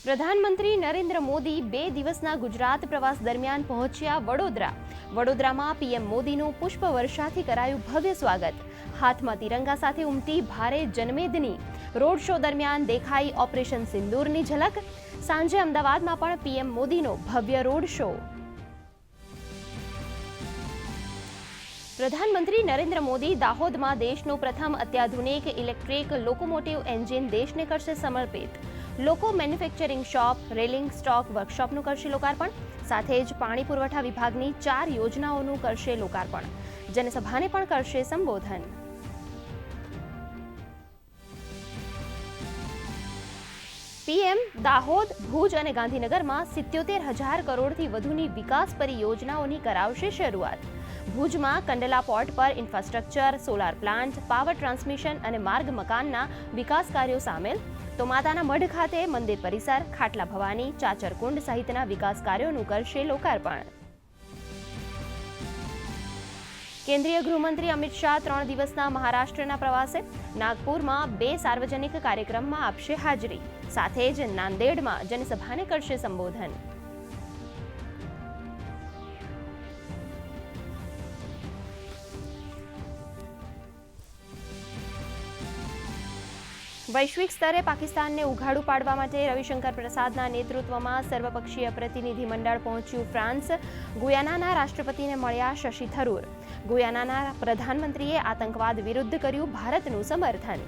પ્રધાનમંત્રી નરેન્દ્ર મોદી 2 દિવસના ગુજરાત પ્રવાસ દરમિયાન પહોંચ્યા વડોદરા. વડોદરામાં પીએમ મોદીનું પુષ્પવર્ષાથી કરાયું ભવ્ય સ્વાગત. હાથમાં તિરંગા સાથે ઉમટી ભારે જનમેદની. રોડ શો દરમિયાન દેખાઈ ઓપરેશન સિંદૂરની ઝલક. સાંજે અમદાવાદમાં પણ પીએમ મોદીનો ભવ્ય રોડ શો. પ્રધાનમંત્રી નરેન્દ્ર મોદી દાહોદમાં દેશનું પ્રથમ અત્યાધુનિક ઇલેક્ટ્રિક લોકોમોટિવ એન્જિન દેશને કરશે સમર્પિત. લોકો મેન્યુફેક્ચરિંગ શોપ, રેલિંગ સ્ટોક વર્કશોપનું કરશે લોકાર્પણ. સાથે જ પાણી પુરવઠા વિભાગની 4 યોજનાઓનું કરશે લોકાર્પણ. જનસભાને પણ કરશે સંબોધન. પીએમ દાહોદ, ભુજ અને ગાંધીનગરમાં 77,000 કરોડથી વધુની વિકાસ પરિયોજનાઓની કરાવશે શરૂઆત. ભુજમાં કંડલા પોર્ટ પર infrastructure, solar plant, power transmission અને માર્ગ મકાનના વિકાસ કાર્યો સામેલ. તો માતાના મઢ ખાતે મંદિર પરિસર, ખાટલા ભવાની, ચાચરકુંડ સહિતના વિકાસ કાર્યોનું કરશે લોકાર્પણ. કેન્દ્રીય ગૃહમંત્રી અમિત શાહ 3 દિવસના મહારાષ્ટ્રના પ્રવાસે. નાગપુરમાં 2 સાર્વજનિક કાર્યક્રમમાં આપશે હાજરી. સાથે જ નાંદેડમાં જનસભાને કરશે સંબોધન. વૈશ્વિક સ્તરે પાકિસ્તાનને ઉઘાડું પાડવા માટે રવિશંકર પ્રસાદના નેતૃત્વમાં સર્વપક્ષીય પ્રતિનિધિ મંડળ પહોંચ્યું ફ્રાન્સ. ગુયાનાના રાષ્ટ્રપતિને મળ્યા શશી થરૂર. ગુયાનાના પ્રધાનમંત્રીએ આતંકવાદ વિરુદ્ધ કર્યું ભારતનું સમર્થન.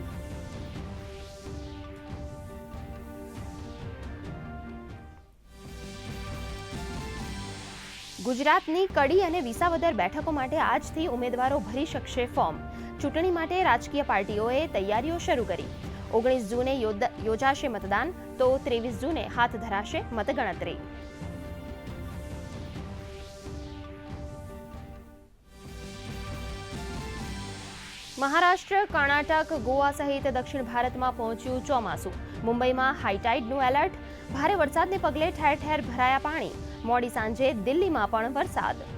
ગુજરાતની કડી અને વિસાવદર બેઠકો માટે આજથી ઉમેદવારો ભરી શકશે ફોર્મ. ચૂંટણી માટે રાજકીય પાર્ટીઓએ તૈયારીઓ શરૂ કરી. 19 જૂને યોજાશે મતદાન, તો 23 જૂને હાથ ધરાશે મતગણતરી. મહારાષ્ટ્ર, કર્ણાટક, ગોવા સહિત દક્ષિણ ભારતમાં પહોંચ્યું ચોમાસું. મુંબઈમાં હાઈટાઈડનું એલર્ટ. ભારે વરસાદને પગલે ઠેર ઠેર ભરાયા પાણી. મોડી સાંજે દિલ્હીમાં પણ વરસાદ.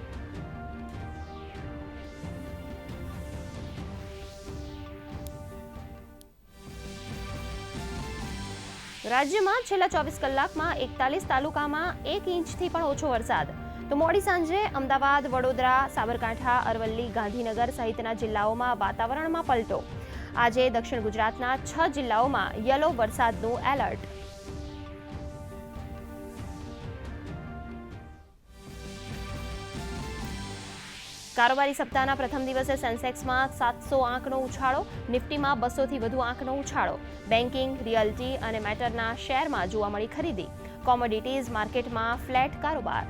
રાજ્યમાં છેલ્લા 24 કલાકમાં 41 તાલુકામાં 1 ઇંચથી પણ ઓછો વરસાદ. તો મોડી સાંજે અમદાવાદ, વડોદરા, સાબરકાંઠા, અરવલ્લી, ગાંધીનગર સહિતના જિલ્લાઓમાં વાતાવરણમાં પલટો. આજે દક્ષિણ ગુજરાતના 6 જિલ્લાઓમાં યલો વરસાદનું એલર્ટ. કારોબારી સપ્તાહના પ્રથમ દિવસે સેન્સેક્સમાં 700 આંકનો ઉછાળો. નિફ્ટીમાં 200થી વધુ આંકનો ઉછાળો. બેન્કિંગ, રિયલ્ટી અને મેટરના શેરમાં જોવા મળી ખરીદી. કોમોડિટીઝ માર્કેટમાં ફ્લેટ કારોબાર.